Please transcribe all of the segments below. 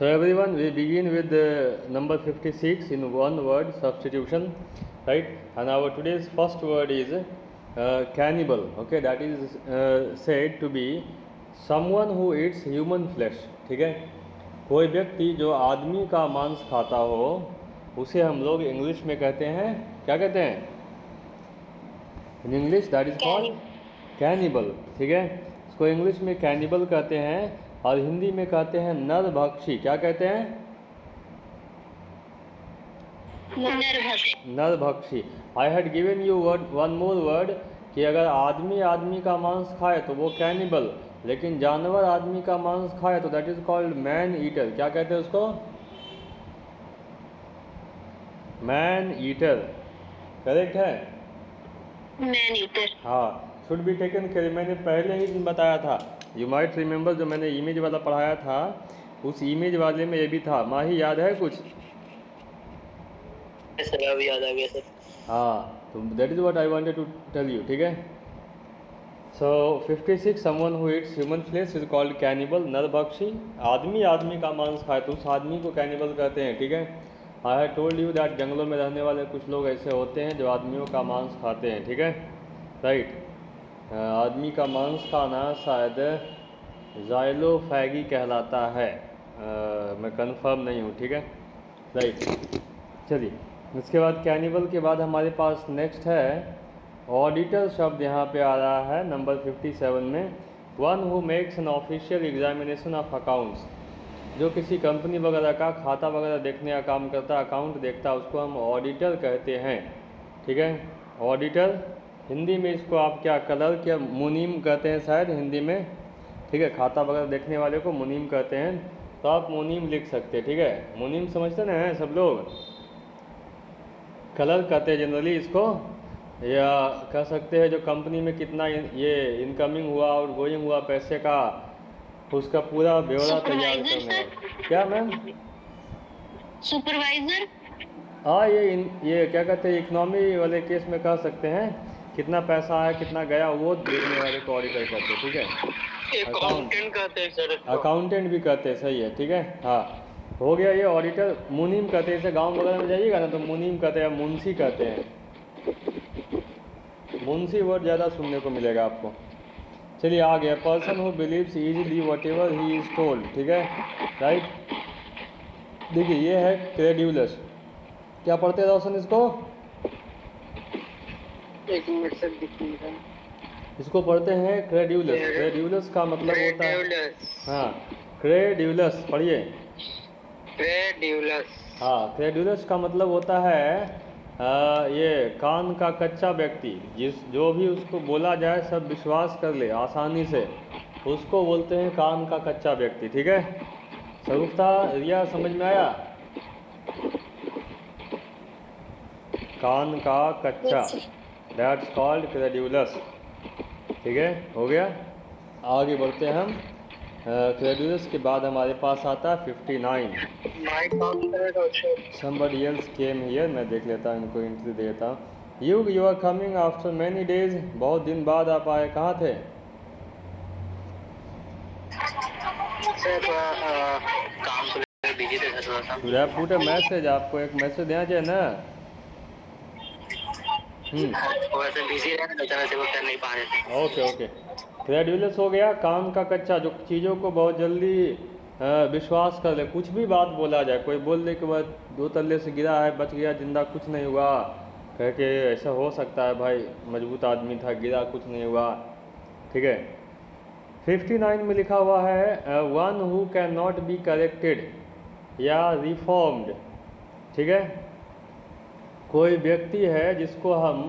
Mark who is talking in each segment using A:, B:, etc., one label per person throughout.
A: So everyone, we begin with number 56 in one word substitution, right? And our today's first word is cannibal. Okay, that is said to be someone who eats human flesh. ठीक है, कोई व्यक्ति जो आदमी का मांस खाता हो उसे हम लोग इंग्लिश में कहते हैं, क्या कहते हैं? In English that is called cannibal. ठीक है, इसको इंग्लिश में कैनिबल कहते हैं और हिंदी में कहते हैं नरभक्षी। क्या कहते हैं? नरभक्षी। I had given you one more word कि अगर आदमी आदमी का मांस खाए तो वो कैनिबल, लेकिन जानवर आदमी का मांस खाए तो that is called man eater. क्या कहते हैं उसको? Man eater. करेक्ट है?
B: Man eater.
A: हाँ, शुड बी टेकन केयर। मैंने पहले ही दिन बताया था, यू माइट रिमेंबर, जो मैंने इमेज वाला पढ़ाया था उस इमेज वाले में ये भी था। माही याद है कुछ?
B: सर अभी याद आ गया सर।
A: हाँ, तो that is what I wanted to tell you. ठीक है, so 56 someone who eats human flesh is called cannibal, नरभक्षी। आदमी आदमी का मांस खाए तो उस आदमी को कैनिबल कहते हैं। ठीक है, I have told you that जंगलों में रहने वाले कुछ लोग ऐसे होते हैं जो आदमियों का मांस खाते हैं। ठीक है, राइट। आदमी का मांस खाना शायद ज़ाइलोफैगी कहलाता है, मैं कंफर्म नहीं हूँ। ठीक है, राइट। चलिए, इसके बाद कैनिबल के बाद हमारे पास नेक्स्ट है ऑडिटर शब्द। यहाँ पे आ रहा है नंबर 57 में, one who makes an official examination of accounts. जो किसी कंपनी वगैरह का खाता वगैरह देखने का काम करता है, अकाउंट देखता है, उसको हम ऑडिटर कहते हैं। ठीक है, ऑडिटर। हिंदी में इसको आप क्या क्लर्क या मुनीम कहते हैं शायद हिंदी में। ठीक है, खाता वगैरह देखने वाले को मुनीम कहते हैं, तो आप मुनीम लिख सकते हैं। ठीक है, मुनीम समझते ना हैं सब लोग? क्लर्क कहते हैं जनरली इसको, या कह सकते हैं जो कंपनी में कितना ये इनकमिंग हुआ और गोइंग हुआ पैसे का, उसका पूरा ब्यौरा तैयार करने वाला। क्या मैम?
B: सुपरवाइजर।
A: हाँ, ये क्या कहते हैं, इकोनॉमी वाले केस में कह सकते हैं कितना पैसा है कितना गया, वो देखने वाले को ऑडिटर कहते हैं। ठीक है,
B: अकाउंटेंट कहते हैं सर।
A: अकाउंटेंट भी कहते हैं, सही है। ठीक है, हाँ, हो गया ये ऑडिटर। मुनीम कहते हैं, जैसे गांव वगैरह में जाइएगा ना तो मुनीम कहते हैं, मुंशी कहते हैं। मुंशी वर्ड ज़्यादा सुनने को मिलेगा आपको। चलिए आ गया, person who believes easily what ever he is told. ठीक है, राइट। देखिए ये है क्रेड्यूलस। क्या पढ़ते हैं रोशन इसको?
B: एक मिनट सर दिखिएगा।
A: इसको पढ़ते हैं क्रेड्यूलस। क्रेड्यूलस का मतलब होता है, हाँ, क्रेड्यूलस पढ़िए।
B: क्रेड्यूलस।
A: हाँ, क्रेड्यूलस का मतलब होता है ये कान का कच्चा व्यक्ति, जो भी उसको बोला जाए सब विश्वास कर ले आसानी से, उसको बोलते हैं कान का कच्चा व्यक्ति। ठीक है, सरुफ्ता रिया समझ में आया? कान का कच्चा, दैट्स कॉल्ड क्रेड्यूलस। ठीक है, हो गया। आगे बढ़ते हैं हम। क्रेड्यूलस के बाद हमारे पास आता है 59। Somebody else came here, मैं देख लेता हूँ, इनको एंट्री देता हूँ। You are coming after many days, बहुत दिन बाद आप आए। कहाँ थे?
B: सर थोड़ा काम से बिजी थे सर, थोड़ा सा।
A: You have put a message, आपको एक मैसेज देना चाहिए ना।
B: वैसे बिजी रहे तो तरह से वो कर नहीं पा रहे थे।
A: ओके ओके, क्रेड्यूलस हो गया कान का कच्चा, जो चीज़ों को बहुत जल्दी विश्वास कर ले। कुछ भी बात बोला जाए, कोई बोल दे कि वह 2 तल्ले से गिरा है बच गया जिंदा, कुछ नहीं हुआ, कह के ऐसा हो सकता है भाई मजबूत आदमी था गिरा कुछ नहीं हुआ। ठीक है, 59 में लिखा हुआ है one who can not be corrected या रिफॉर्म्ड। ठीक है, कोई व्यक्ति है जिसको हम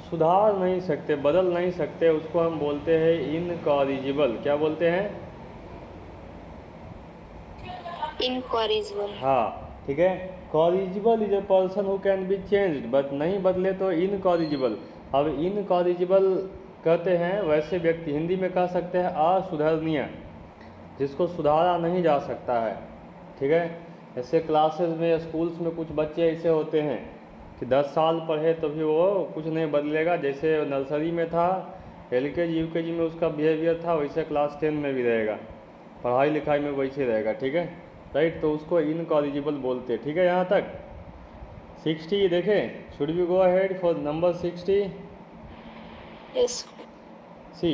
A: सुधार नहीं सकते, बदल नहीं सकते, उसको हम बोलते हैं इनकॉरिजिबल। क्या बोलते हैं?
B: इनकॉरिजिबल।
A: हाँ, ठीक है। Corrigible is a person who can be changed, but नहीं बदले तो इनकॉरिजिबल। अब इनकॉरिजिबल कहते हैं वैसे व्यक्ति, हिंदी में कह सकते हैं असुधरणीय, जिसको सुधारा नहीं जा सकता है। ठीक है, ऐसे क्लासेस में स्कूल्स में कुछ बच्चे ऐसे होते हैं कि 10 साल पढ़े तो भी वो कुछ नहीं बदलेगा। जैसे नर्सरी में था, LKG UKG में उसका बिहेवियर था, वैसे क्लास 10 में भी रहेगा, पढ़ाई लिखाई में वैसे रहेगा। ठीक है, राइट, तो उसको इनकॉरिजिबल बोलते हैं। ठीक है, यहाँ तक 60 देखें। Should we go ahead for number 60?
C: Yes.
A: See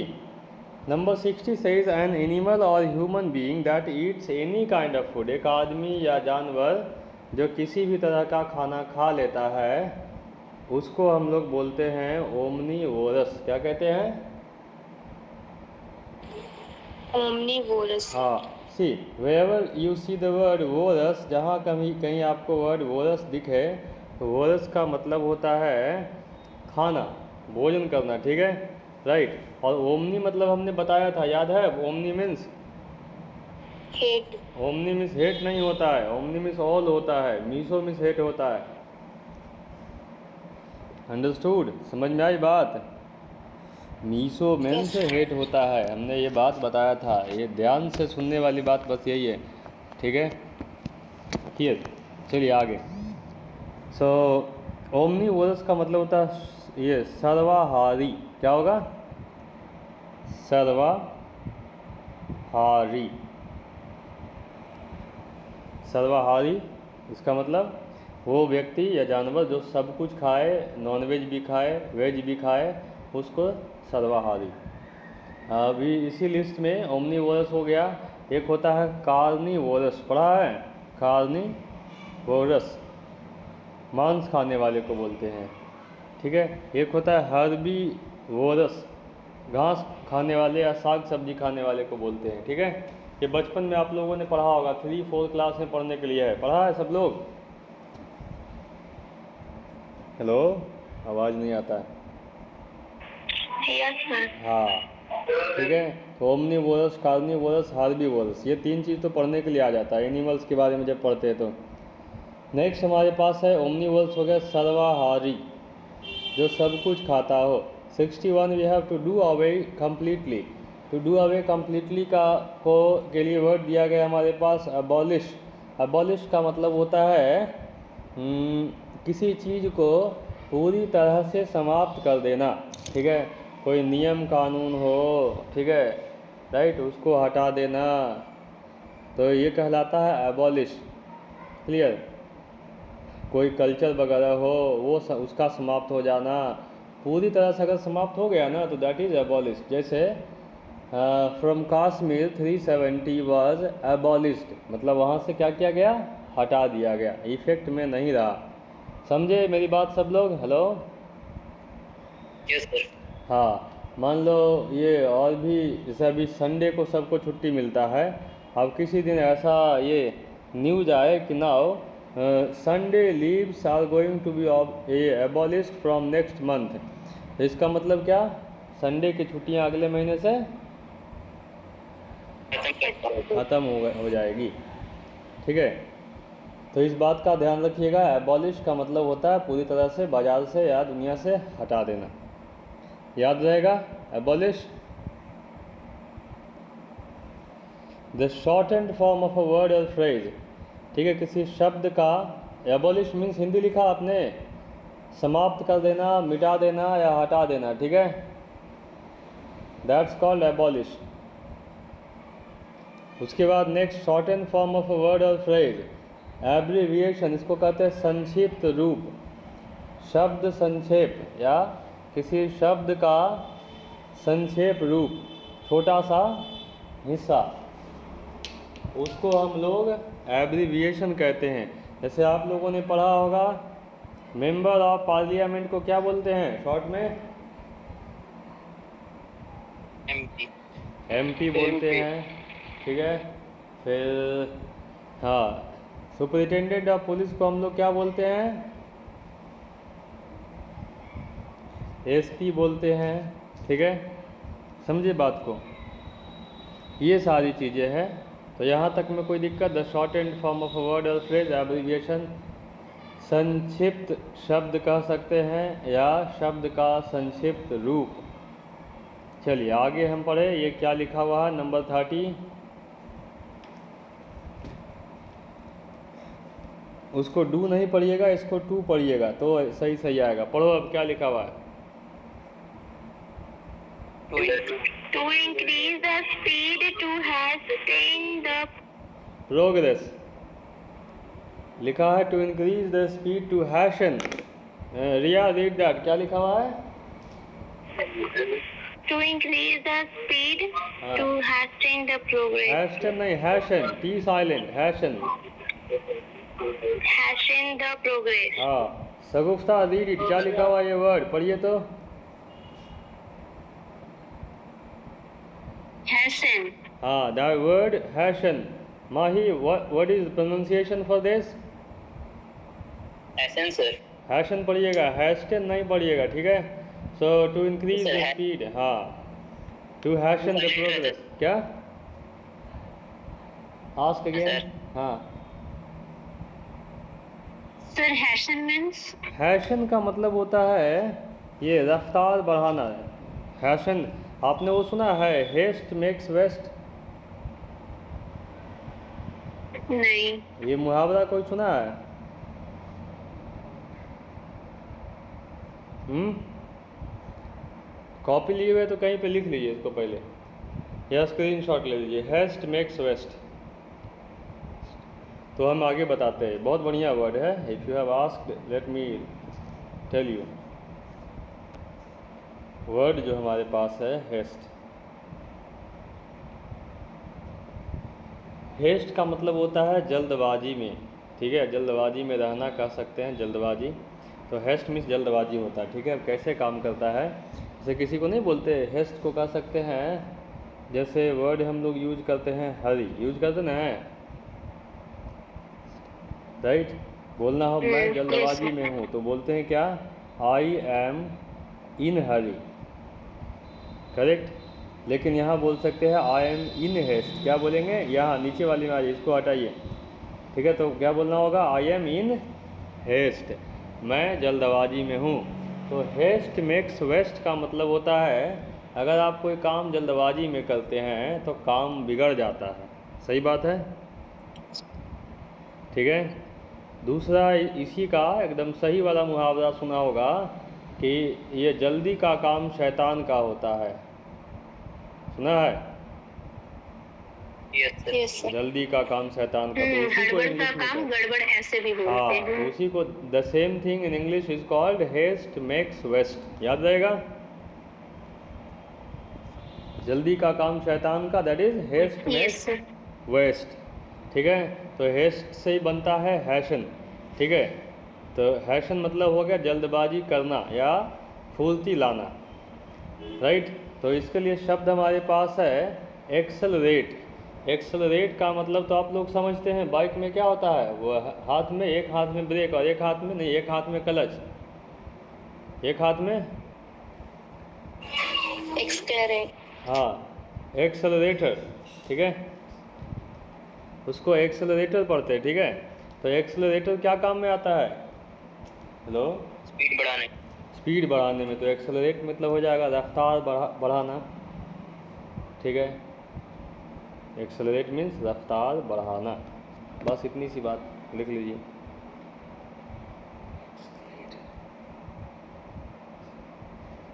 A: number 60 says an animal or human being that eats any kind of food, एक आदमी या जानवर जो किसी भी तरह का खाना खा लेता है उसको हम लोग बोलते हैं ओमनीवोरस। क्या कहते हैं?
C: Omnivorous.
A: हाँ, see where you see the word vorous, जहाँ कहीं आपको वर्ड वोरस दिखे तो वोरस का मतलब होता है खाना, भोजन करना। ठीक है, राइट। और ओमनी मतलब हमने बताया था, याद है? Omni means
C: Hate.
A: Omni means hate नहीं होता है, ओमनी मीन्स ऑल होता है, मीसो मीन्स हेट होता है। अंडरस्टूड? समझ में आई बात? मीसो मेन से हेट होता है, हमने ये बात बताया था। ये ध्यान से सुनने वाली बात बस यही है। ठीक है, क्लियर? चलिए आगे। सो ओमनीवोरस का मतलब होता है ये सर्वाहारी। क्या होगा? सर्वाहारी। सर्वाहारी इसका मतलब वो व्यक्ति या जानवर जो सब कुछ खाए, नॉनवेज भी खाए, वेज भी खाए, उसको सर्वाहारी। अभी इसी लिस्ट में ओमनीवोरस हो गया। एक होता है कार्निवोरस, पढ़ा है? कार्निवोरस मांस खाने वाले को बोलते हैं। ठीक है, एक होता है हर्बीवोरस, घास खाने वाले या साग सब्जी खाने वाले को बोलते हैं। ठीक है, ये बचपन में आप लोगों ने पढ़ा होगा, 3-4 क्लास में पढ़ने के लिए है। पढ़ा है सब लोग? हेलो, आवाज़ नहीं आता है।
C: Yes, sir.
A: हाँ, ठीक है। तो ओमनीवोरस, कार्निवोरस, हर्बीवोरस, ये 3 चीज़ तो पढ़ने के लिए आ जाता है एनिमल्स के बारे में जब पढ़ते हैं तो। नेक्स्ट हमारे पास है ओमनीवोरस हो गया सर्वाहारी, जो सब कुछ खाता हो। 61 we have to do away completely. To do away completely के लिए वर्ड दिया गया हमारे पास अबॉलिश। अबॉलिश का मतलब होता है किसी चीज़ को पूरी तरह से समाप्त कर देना। ठीक है, कोई नियम कानून हो, ठीक है, राइट, उसको हटा देना, तो ये कहलाता है अबॉलिश। क्लियर? कोई कल्चर वगैरह हो वो उसका समाप्त हो जाना, पूरी तरह से अगर समाप्त हो गया ना तो दैट इज़ एबॉलिश। जैसे फ्रॉम काश्मीर 370 वाज एबॉलिश्ड, मतलब वहाँ से क्या किया गया? हटा दिया गया, इफेक्ट में नहीं रहा। समझे मेरी बात सब लोग? हेलो?
B: Yes sir.
A: हाँ, मान लो ये और भी, जैसे अभी संडे को सबको छुट्टी मिलता है, अब किसी दिन ऐसा ये न्यूज आए कि now Sunday leaves are going to be abolished from next month. इसका मतलब क्या? संडे की छुट्टियां अगले महीने से ख़त्म हो जाएगी। ठीक है, तो इस बात का ध्यान रखिएगा, एबॉलिश का मतलब होता है पूरी तरह से बाजार से या दुनिया से हटा देना। याद रहेगा? Abolish the shortened form of a word और फ्रेज। ठीक है, किसी शब्द का एबॉलिश मीन्स हिंदी लिखा आपने, समाप्त कर देना, मिटा देना या हटा देना। ठीक है, दैट्स कॉल्ड एबॉलिश। उसके बाद next shortened form of a word और फ्रेज, एब्रीविएशन, इसको कहते हैं संक्षिप्त रूप। शब्द संक्षेप या किसी शब्द का संक्षेप रूप, छोटा सा हिस्सा, उसको हम लोग एब्रीविएशन कहते हैं। जैसे आप लोगों ने पढ़ा होगा मेंबर ऑफ पार्लियामेंट को क्या बोलते हैं शॉर्ट में?
B: एमपी।
A: एमपी बोलते हैं। ठीक है, फिर हाँ, सुपरिटेंडेंट ऑफ पुलिस को हम लोग क्या बोलते हैं? एसपी बोलते हैं। ठीक है, समझे बात को? ये सारी चीज़ें हैं। तो यहाँ तक में कोई दिक्कत? The short and form of a word और फ्रेज, एब्रीविएशन, संक्षिप्त शब्द कह सकते हैं या शब्द का संक्षिप्त रूप। चलिए आगे हम पढ़े, ये क्या लिखा हुआ है नंबर 30। उसको डू नहीं पढ़िएगा, इसको टू पढ़िएगा तो सही सही आएगा। पढ़ो अब क्या लिखा हुआ है।
C: To increase the speed, to hasten the
A: progress, लिखा है to increase the speed to hasten. Riya read that, क्या लिखा हुआ है?
C: To increase the speed
A: हाँ।
C: to hasten the progress.
A: Hasten नहीं, hasten, T silent, hasten.
C: Hasten the progress.
A: हाँ, Shagufta read it, क्या लिखा हुआ है ये वर्ड, पढ़िए तो।
C: Hasten.
A: हाँ, that word hasten. Mahi, what is pronunciation for this?
B: Hasten sir.
A: Hasten पढ़िएगा, हैस्टन नहीं पढ़िएगा, ठीक है। So to increase the speed, हाँ, टू हैशन द प्रोग्रेस। क्या? Ask again. हाँ,
C: Sir, hasten means?
A: हैशन का मतलब होता है ये रफ्तार बढ़ाना है। हैशन, आपने वो सुना है, हेस्ट मेक्स वेस्ट?
C: नहीं।
A: ये मुहावरा कोई सुना है? कॉपी लिए हुए तो कहीं पे लिख लीजिए इसको पहले, या स्क्रीनशॉट ले लीजिए। Haste makes waste. तो हम आगे बताते हैं, बहुत बढ़िया वर्ड है। If you have asked let me tell you. Word जो हमारे पास है हेस्ट। हेस्ट का मतलब होता है जल्दबाजी में, ठीक है, जल्दबाजी में रहना कह सकते हैं, जल्दबाजी। तो हेस्ट मीन्स जल्दबाजी होता है, ठीक है। अब कैसे काम करता है, जैसे किसी को नहीं बोलते, हेस्ट को कह सकते हैं, जैसे वर्ड हम लोग यूज करते हैं हरी, यूज करते ना, राइट। बोलना हो मैं जल्दबाजी में हूँ तो बोलते हैं क्या? I am in Hari, correct. लेकिन यहाँ बोल सकते हैं आई एम इन हेस्ट। क्या बोलेंगे? यहाँ नीचे वाली में आ जाइए, इसको हटाइए, ठीक है। तो क्या बोलना होगा? आई एम इन हेस्ट, मैं जल्दबाजी में हूँ। तो हेस्ट मेक्स वेस्ट का मतलब होता है, अगर आप कोई काम जल्दबाजी में करते हैं तो काम बिगड़ जाता है। सही बात है, ठीक है। दूसरा इसी का एकदम सही वाला मुहावरा सुना होगा कि ये जल्दी का काम शैतान का होता है, सुना है?
C: Yes, sir.
A: जल्दी का काम शैतान का, तो उसी को
C: हड़बड़ का
A: इंग्लिश में
C: काम गड़बड़ ऐसे भी
A: हाँ,
C: बोलते
A: तो
C: हैं।
A: उसी को the same thing in English is called haste makes waste. याद रहेगा, जल्दी का काम शैतान का, that is haste
C: Yes,
A: makes
C: sir.
A: Waste, ठीक है। तो हेस्ट से ही बनता है हैशन, ठीक है। तो हैशन मतलब हो गया जल्दबाजी करना या फुर्ती लाना, राइट। तो इसके लिए शब्द हमारे पास है एक्सेलरेट। एक्सेलरेट का मतलब तो आप लोग समझते हैं, बाइक में क्या होता है, वो हाथ में, एक हाथ में ब्रेक और एक हाथ में नहीं, एक हाथ में क्लच, एक हाथ में
C: Accelerate.
A: हाँ, एक्सेलरेटर, ठीक है, उसको एक्सेलरेटर पढ़ते हैं, ठीक है। तो एक्सेलरेटर क्या काम में आता है? हेलो,
B: स्पीड बढ़ाने।
A: स्पीड बढ़ाने में। तो एक्सेलरेट मतलब हो जाएगा रफ्तार बढ़ाना, ठीक है। एक्सेलरेट मीन्स रफ्तार बढ़ाना, बस इतनी सी बात लिख लीजिए।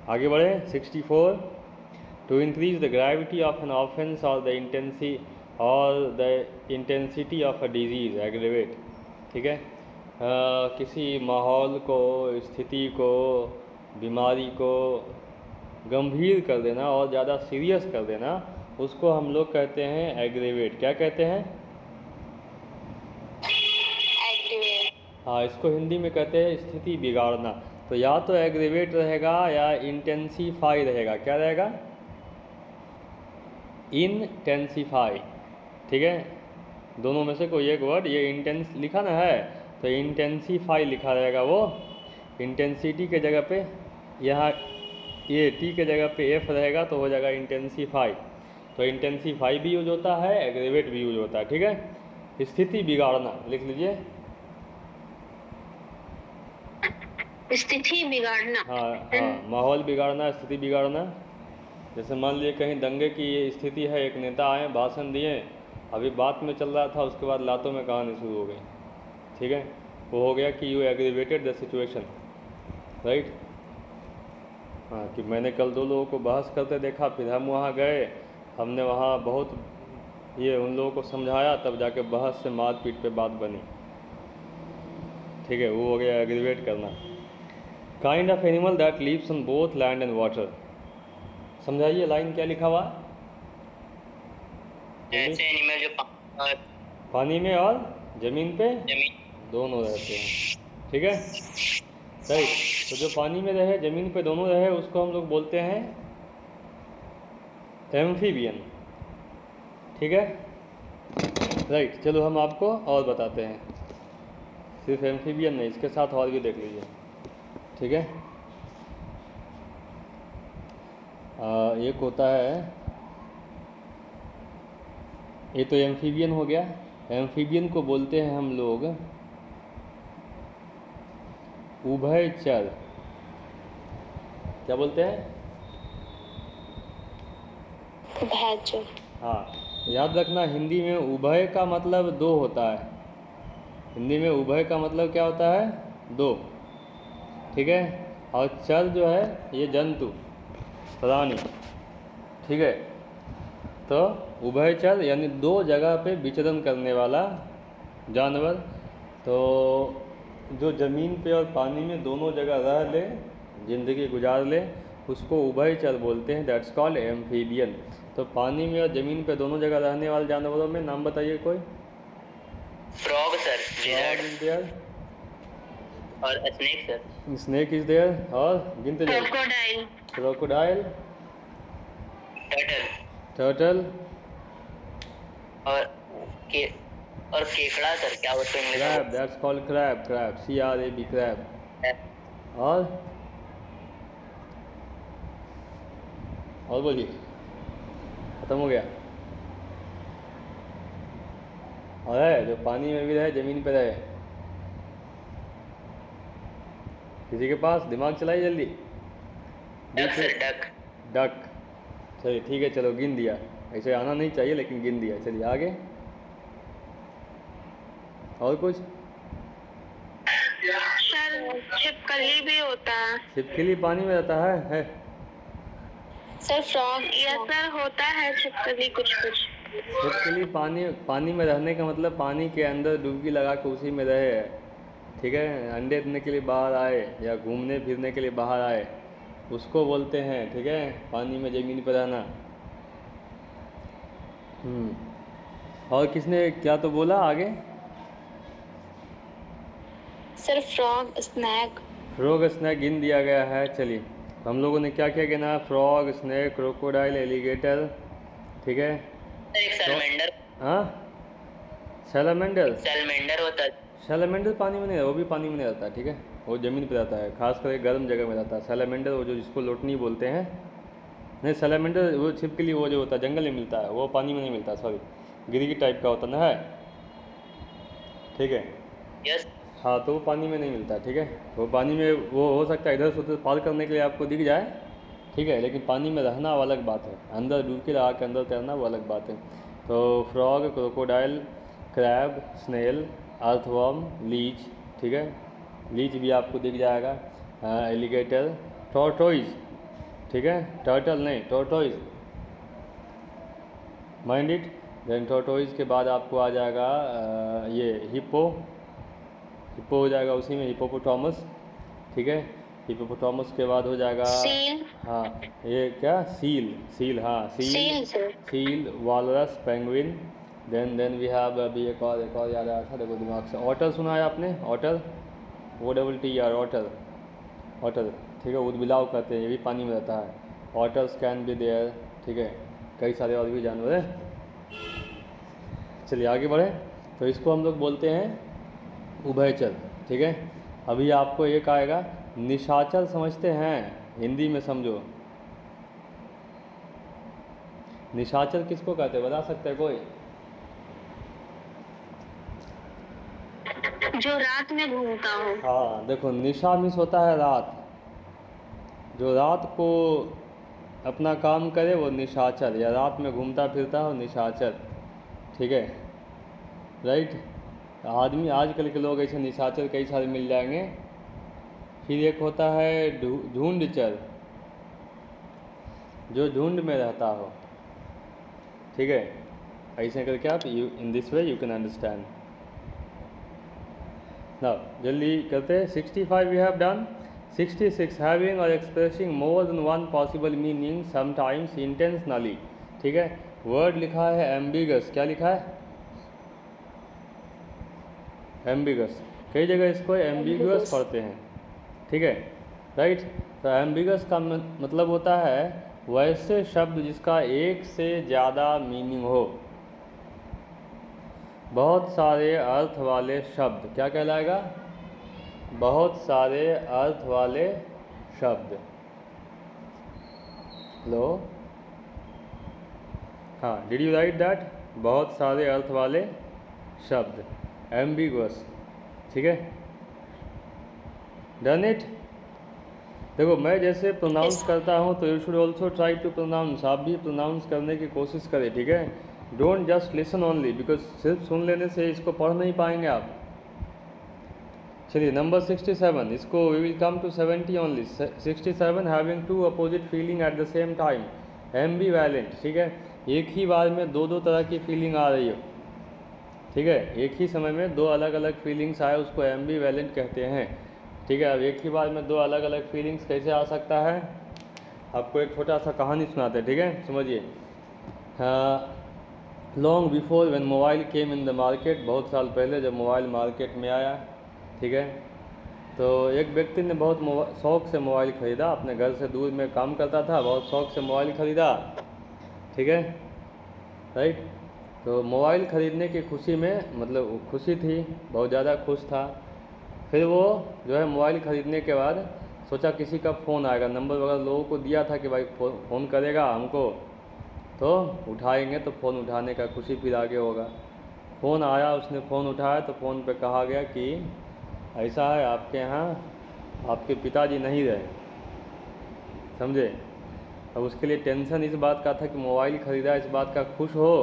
A: आगे बढ़े 64। To increase the gravity of an offence और the intensity of a disease, aggravate, ठीक है। किसी माहौल को, स्थिति को, बीमारी को गंभीर कर देना और ज़्यादा सीरियस कर देना, उसको हम लोग कहते हैं एग्रेवेट। क्या कहते हैं?
C: Aggravate.
A: हाँ, इसको हिंदी में कहते हैं स्थिति बिगाड़ना। तो या तो एग्रेवेट रहेगा या इंटेंसीफाई रहेगा। क्या रहेगा? इंटेंसीफाई, ठीक है। दोनों में से कोई एक वर्ड, ये इंटेंस लिखा ना है तो इंटेंसीफाई लिखा रहेगा। वो इंटेंसिटी के जगह पे यहाँ ये टी के जगह पे एफ रहेगा तो हो जाएगा इंटेंसीफाई। तो इंटेंसीफाई भी यूज होता है, एग्रेवेट भी यूज होता है, ठीक है। स्थिति बिगाड़ना लिख लीजिए।
C: स्थिति बिगाड़ना।
A: हाँ हाँ, माहौल बिगाड़ना, स्थिति बिगाड़ना। जैसे मान लीजिए कहीं दंगे की ये स्थिति है, एक नेता आए भाषण दिए, अभी बात में चल रहा था, उसके बाद लातों में कहानी शुरू हो गई, ठीक है। वो हो गया कि you aggravated the situation, right. हाँ, कि मैंने कल 2 लोगों को बहस करते देखा, फिर हम वहाँ गए, हमने वहाँ बहुत ये उन लोगों को समझाया, तब जाके बहस से मारपीट पे बात बनी। ठीक है, वो हो गया एग्रीवेट करना। Kind of animal that lives on both land and water. समझाइए लाइन क्या लिखा हुआ?
B: ऐसे एनिमल जो और
A: पानी में और ज़मीन पे
B: जमीन।
A: दोनों रहते हैं, ठीक है, राइट। तो जो पानी में रहे ज़मीन पे दोनों रहे उसको हम लोग बोलते हैं एम्फीबियन, ठीक है, राइट। चलो हम आपको और बताते हैं, सिर्फ एम्फीबियन नहीं, इसके साथ और भी देख लीजिए, ठीक है। एक होता है, ये तो एम्फीबियन हो गया। एम्फीबियन को बोलते हैं हम लोग उभयचर। क्या बोलते हैं?
C: भैंचो।
A: हाँ, याद रखना हिंदी में उभय का मतलब दो होता है। हिंदी में उभय का मतलब क्या होता है? दो, ठीक है। और चर जो है ये जंतु, प्राणी, ठीक है। तो उभयचर यानी दो जगह पे विचरण करने वाला जानवर। तो जो ज़मीन पे और पानी में दोनों जगह रह ले, ज़िंदगी गुजार ले, उसको उभयचर बोलते हैं, दैट्स कॉल्ड एम्फीबियन। तो पानी में और ज़मीन पे दोनों जगह रहने वाले जानवरों में नाम बताइए कोई।
B: Frog sir,
A: frog is there
B: और snake sir.
A: Snake is there, और गिनते जाइए।
C: क्रोकोडाइल।
A: क्रोकोडाइल,
B: टर्टल
A: टर्टल,
B: और के और केकड़ा सर, क्या बोलते हैं
A: crab,
B: English
A: that's called crab, crab, CRAB, crab. और बोलिए, खत्म हो गया। और है जो पानी में भी रहे ज़मीन पे रहे, किसी के पास दिमाग चलाइए जल्दी।
B: Duck sir, duck.
A: डक, चलिए ठीक है, चलो गिन दिया। ऐसे आना नहीं चाहिए लेकिन गिन दिया। चलिए आगे, और कुछ?
C: सर छिपकली भी होता है।
A: छिपकली पानी में रहता है?
C: सर फ्रॉग, यस सर होता है छिपकली कुछ कुछ।
A: छिपकली पानी में रहने का मतलब पानी के अंदर डुबकी लगा के उसी में रहे, ठीक है। अंडे देने के लिए बाहर आए या घूमने फिरने के लिए बाहर आए, उसको बोलते हैं, ठीक है, पानी में ज़मीन पर रहना। और किसने क्या तो बोला आगे?
C: Sir frog, snake.
A: Frog, snake गिन दिया गया है। चलिए हम लोगों ने क्या क्या गिना? फ्रॉग, स्नैक, क्रोकोडाइल, एलिगेटर, ठीक है।
B: एक सैलमेंडर।
A: हाँ, सैलमेंडर।
B: सैलमेंडर होता है।
A: सैलमेंडर पानी में नहीं, वो भी पानी में नहीं रहता, ठीक है, वो ज़मीन पे रहता है, खास करके गर्म जगह में रहता है। सैलमेंडर वो जो जिसको लोटनी बोलते हैं, नहीं सैलमेंडर वो छिपकली वो जो होता है जंगल में मिलता है, वो पानी में नहीं मिलता, सॉरी, गिरी टाइप का होता ना है, ठीक है।
B: यस।
A: हाँ, तो वो पानी में नहीं मिलता, ठीक है। वो पानी में वो हो सकता है इधर से उधर पार करने के लिए आपको दिख जाए, ठीक है, लेकिन पानी में रहना वो अलग बात है, अंदर डुबकी लगा के अंदर तैरना वो अलग बात है। तो frog, crocodile, crab, snail, earthworm, leech, ठीक है, लीच भी आपको दिख जाएगा, एलिगेटर, टॉर्टोइज, ठीक है, टर्टल नहीं, tortoise, mind it. Then tortoise के बाद आपको आ जाएगा ये हिप्पो, हिप्पो हो जाएगा उसी में, हिप्पोपोटामस, ठीक है। हिप्पोपोटामस के बाद हो जाएगा
C: सील।
A: हाँ ये क्या, सील, सील, हाँ seal,
C: sir.
A: Seal, walrus, penguin. Then we have अभी एक और याद आया था, देखो दिमाग से, ऑटर सुना है आपने? ऑटर, OTTER, ऑटर, ऑटर, ठीक है, उदबिलाव कहते हैं, ये भी पानी में रहता है। ऑटर्स कैन बी देयर, ठीक है, कई सारे और भी जानवर हैं। चलिए आगे बढ़े। तो इसको हम लोग बोलते हैं उभयचर, ठीक है। अभी आपको एक आएगा निशाचर, समझते हैं? हिंदी में समझो, निशाचर किसको कहते हैं, बता सकते हैं कोई?
C: जो रात में घूमता हो।
A: हाँ देखो, निशा मिस होता है रात, जो रात को अपना काम करे वो निशाचर, या रात में घूमता फिरता हो निशाचर, ठीक है, राइट। आदमी आजकल के लोग ऐसे निशाचर कई सारे मिल जाएंगे। फिर एक होता है झुंडचर, जो झुंड में रहता हो, ठीक है, ऐसे करके आप in this way you can understand. Now जल्दी करते हैं। 65 वी हैव डन। 66 हैविंग और expressing more than one possible meaning sometimes intentionally. ठीक है, वर्ड लिखा है एम्बिगस। क्या लिखा है? एम्बिगस। कई जगह इसको एम्बिगस पढ़ते हैं। ठीक है, राइट। तो एम्बिगस का मतलब होता है वैसे शब्द जिसका एक से ज़्यादा मीनिंग हो, बहुत सारे अर्थ वाले शब्द। क्या कहलाएगा? बहुत सारे अर्थ वाले शब्द। हेलो, हाँ, डिड यू राइट दैट? बहुत सारे अर्थ वाले शब्द, एम्बिगस। ठीक है, डन इट। देखो, मैं जैसे प्रोनाउंस करता हूँ तो you should also try to pronounce. आप भी प्रोनाउंस करने की कोशिश करें। ठीक है, don't just listen only, because सिर्फ सुन लेने से इसको पढ़ नहीं पाएंगे आप। चलिए, नंबर 67, इसको we will come to 70 only. 67 having two opposite feeling at the same time, ambivalent. ठीक है, एक ही बार में दो दो तरह की फीलिंग आ रही हो। ठीक है, एक ही समय में दो अलग अलग फीलिंग्स आए, उसको एम्बिवैलेंट कहते हैं। ठीक है, अब एक ही बार में दो अलग अलग फीलिंग्स कैसे आ सकता है? आपको एक छोटा सा कहानी सुनाते हैं। ठीक है, समझिए। Long before when mobile came in the market, बहुत साल पहले जब मोबाइल मार्केट में आया, ठीक है, तो एक व्यक्ति ने बहुत शौक़ से मोबाइल ख़रीदा। अपने घर से दूर में काम करता था, बहुत शौक़ से मोबाइल ख़रीदा। ठीक है, राइट। तो मोबाइल ख़रीदने की खुशी में, मतलब खुशी थी, बहुत ज़्यादा खुश था। फिर वो जो है मोबाइल ख़रीदने के बाद सोचा किसी का फ़ोन आएगा, नंबर वगैरह लोगों को दिया था कि भाई फ़ोन करेगा हमको तो उठाएंगे, तो फ़ोन उठाने का खुशी फिर आगे होगा। फ़ोन आया, उसने फ़ोन उठाया तो फ़ोन पे कहा गया कि ऐसा है, आपके यहाँ आपके पिताजी नहीं रहे। समझे? अब उसके लिए टेंशन इस बात का था कि मोबाइल ख़रीदा, इस बात का खुश हो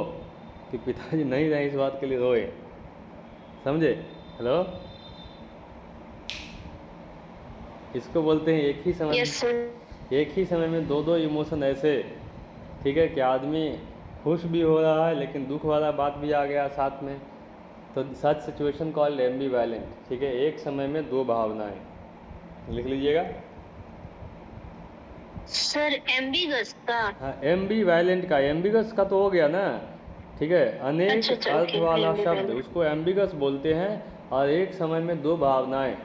A: कि पिताजी नहीं रहे, इस बात के लिए रोए। समझे? हेलो, इसको बोलते हैं एक ही समय
C: यस सर।
A: एक ही समय में दो दो इमोशन ऐसे। ठीक है, कि आदमी खुश भी हो रहा है लेकिन दुख वाला बात भी आ गया साथ में, तो सच सिचुएशन कॉल्ड एम्बिवैलेंट। ठीक है, एक समय में दो भावनाएं। लिख लीजिएगा।
C: सर एम्बिगस का?
A: हाँ, एम्बिवैलेंट का। एम्बिगस का तो हो गया ना। ठीक है, अनेक
C: अच्छा,
A: अर्थ
C: ओके,
A: वाला शब्द,
C: एम्बिवैलेंट।
A: उसको एम्बिगस बोलते हैं। और एक समय में दो भावनाएं,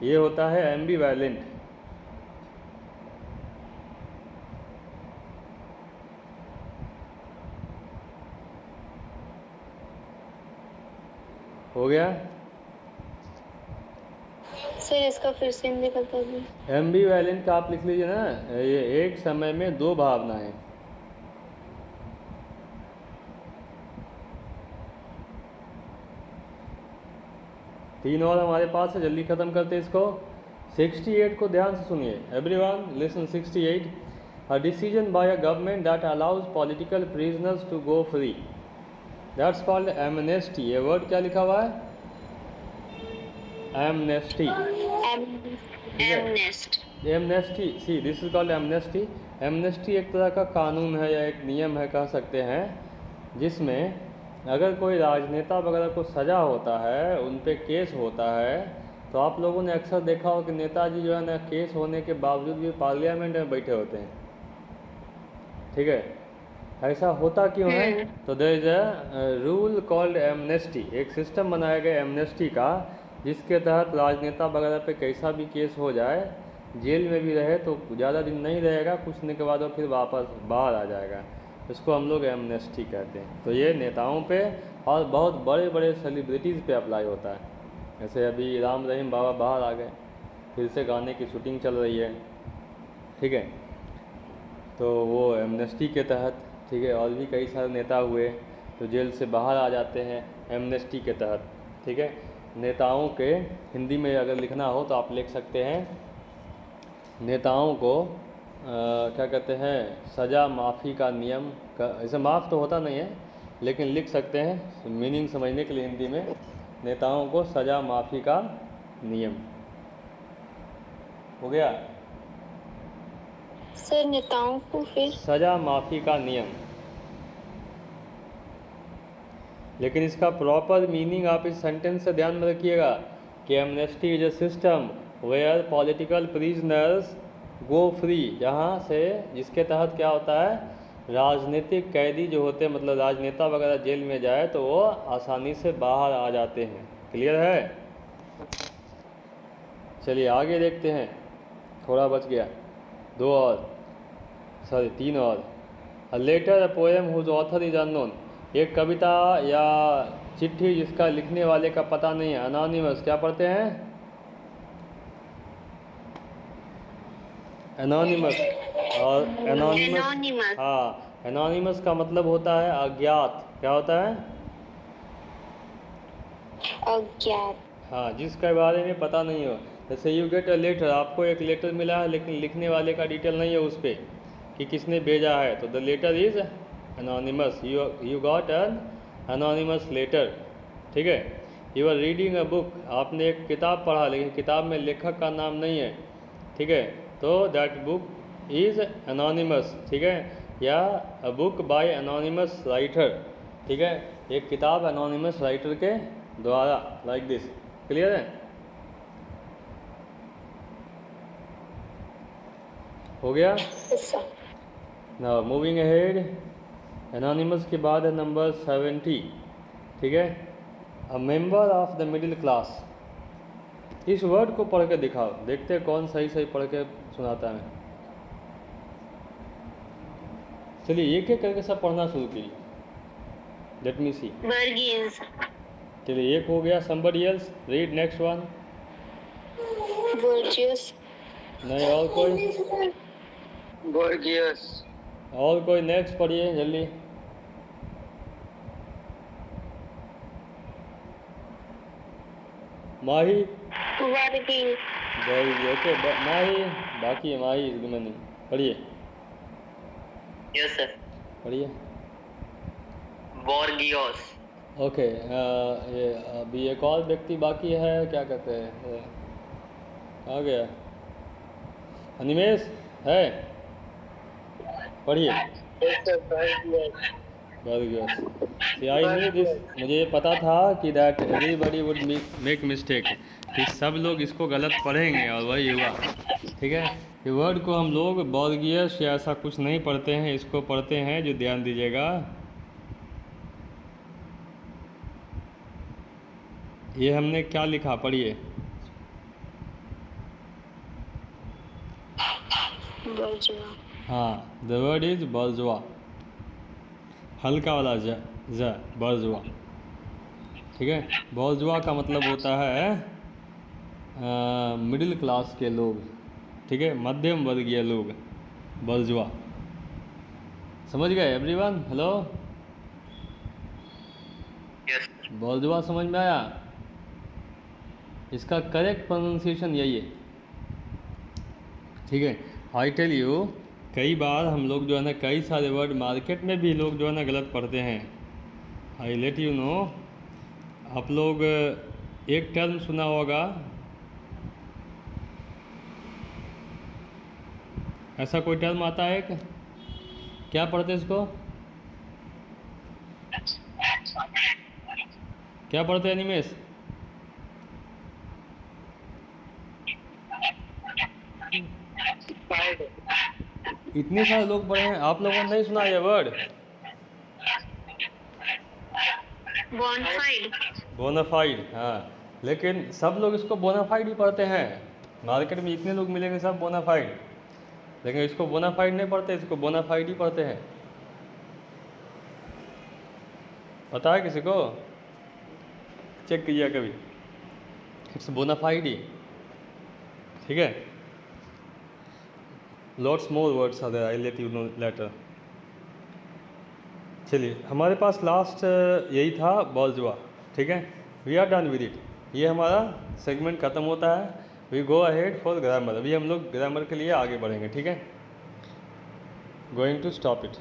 A: ये होता है एम्बिवैलेंट। हो गया?
C: सर इसका फिर से हिंदी बता दीजिए।
A: एम्बिवैलेंट का आप लिख लीजिए ना, ये एक समय में दो भावनाएं। तीन और हमारे पास है, जल्दी ख़त्म करते हैं इसको। 68 को ध्यान से सुनिए, everyone listen. 68, a decision by a government that allows political prisoners to go free, that's called amnesty. ये वर्ड क्या लिखा हुआ है? एमनेस्टी। ठीक है, amnesty, see this is called amnesty. Amnesty एक तरह का कानून है या एक नियम है, कह सकते हैं, जिसमें अगर कोई राजनेता वगैरह को सज़ा होता है, उन पे केस होता है, तो आप लोगों ने अक्सर देखा हो कि नेताजी जो है ना, केस होने के बावजूद भी पार्लियामेंट में बैठे होते हैं। ठीक है, ऐसा होता क्यों है? तो there is a rule called amnesty. एक सिस्टम बनाया गया एमनेस्टी का, जिसके तहत राजनेता वगैरह पे कैसा भी केस हो जाए, जेल में भी रहे तो ज़्यादा दिन नहीं रहेगा, कुछ दिन के बाद वो फिर वापस बाहर आ जाएगा। इसको हम लोग एमनेस्टी कहते हैं। तो ये नेताओं पे और बहुत बड़े बड़े सेलिब्रिटीज़ पे अप्लाई होता है। जैसे अभी राम रहीम बाबा बाहर आ गए, फिर से गाने की शूटिंग चल रही है। ठीक है, तो वो एमनेस्टी के तहत। ठीक है, और भी कई सारे नेता हुए तो जेल से बाहर आ जाते हैं एमनेस्टी के तहत। ठीक है, नेताओं के हिंदी में अगर लिखना हो तो आप लिख सकते हैं, नेताओं को क्या कहते हैं, सज़ा माफ़ी का नियम का। ऐसे माफ़ तो होता नहीं है, लेकिन लिख सकते हैं मीनिंग समझने के लिए हिंदी में, नेताओं को सज़ा माफ़ी का नियम। हो गया?
C: सर नेताओं को फिर?
A: सज़ा माफ़ी का नियम। लेकिन इसका प्रॉपर मीनिंग आप इस सेंटेंस से ध्यान में रखिएगा। कि amnesty is a system where political prisoners go free, जहाँ से जिसके तहत क्या होता है, राजनीतिक कैदी जो होते हैं, मतलब राजनेता वगैरह जेल में जाए तो वो आसानी से बाहर आ जाते हैं। क्लियर है? चलिए आगे देखते हैं, थोड़ा बच गया, 3 और। A letter a poem whose author is unknown, एक कविता या चिट्ठी जिसका लिखने वाले का पता नहीं है। अनोनिमस, क्या पढ़ते हैं? एनोनिमस। और एनोनिमस, हाँ, एनोनिमस का मतलब होता है अज्ञात। क्या होता है?
C: अज्ञात।
A: हाँ, जिसके बारे में पता नहीं हो। जैसे यू गेट अ लेटर, आपको एक लेटर मिला है लेकिन लिखने वाले का डिटेल नहीं है उस पर कि किसने भेजा है, तो the letter is anonymous. You got an anonymous letter. ठीक है? You are reading a book, आपने एक किताब पढ़ा लेकिन किताब में लेखक का नाम नहीं है। ठीक है? तो दैट बुक इज एनोनिमस। ठीक है? या a book by anonymous writer. ठीक है? एक किताब एनोनिमस राइटर के द्वारा, लाइक दिस। क्लियर है? हो गया? नाउ मूविंग अहेड, एनोनिमस के बाद है नंबर 70। ठीक है? A member of the middle class. इस वर्ड को पढ़ के दिखाओ, देखते हैं कौन सही सही पढ़ के सुनाता है। चलिए एक एक करके सब पढ़ना शुरू कीजिए। लेट मी सी।
C: वर्गीज।
A: चलिए एक हो गया। somebody else read next one।
C: वर्जियस।
A: नहीं, और कोई?
B: Gorgeous।
A: और कोई नेक्स्ट पढ़िए जल्दी। माही।
C: वर्गीज।
A: वेरी ओके, माही, बाकी है माही इज रिमेनिंग। पढ़िए
B: Yes sir।
A: पढ़िए।
B: Borgios।
A: ओके, ये अभी एक और व्यक्ति बाकी है, क्या कहते हैं, आ गया अनिमेश है, पढ़िए। Very good. See I knew this, मुझे पता था कि that everybody would make mistake, कि सब लोग इसको गलत पढ़ेंगे और वही हुआ। ठीक है? ये वर्ड को हम लोग बॉर्गियस या ऐसा कुछ नहीं पढ़ते हैं, इसको पढ़ते हैं, जो ध्यान दीजिएगा, ये हमने क्या लिखा, पढ़िए।
C: बर्जुआ।
A: हाँ, द वर्ड इज बर्जुआ, हल्का वाला ज बर्जुआ। ठीक है? बर्जुआ का मतलब होता है मिडिल क्लास के लोग। ठीक है? मध्यम वर्गीय लोग, बर्जुआ। समझ गए एवरीवन? Hello,
B: Yes।
A: बर्जुआ समझ में आया? इसका करेक्ट प्रोनाउंसिएशन यही है। ठीक है? आई टेल यू, कई बार हम लोग जो है ना, कई सारे वर्ड मार्केट में भी लोग जो है ना गलत पढ़ते हैं। आई लेट यू नो, आप लोग एक टर्म सुना होगा, ऐसा कोई टर्म आता है एक, क्या पढ़ते हैं इसको, क्या पढ़ते हैं अनिमेश? इतने सारे लोग पढ़े हैं, आप लोगों ने नहीं सुना ये वर्ड?
C: बोनफाइड।
A: बोनाफाइड, हाँ, लेकिन सब लोग इसको बोनाफाइड ही पढ़ते हैं। मार्केट में इतने लोग मिलेंगे सब बोनाफाइड, लेकिन इसको बोनाफाइड नहीं पढ़ते, इसको बोनाफाइड ही पढ़ते हैं। पता है किसी को? चेक कीजिए कभी, इट्स बोनाफाइड ही। ठीक है? Lots more words are there, I let you know later. चलिए हमारे पास लास्ट यही था, बॉर्जुआ। ठीक है? We are done with it, ये हमारा सेगमेंट ख़त्म होता है। We go ahead for grammar, अभी हम लोग ग्रामर के लिए आगे बढ़ेंगे। ठीक है? Going to stop it.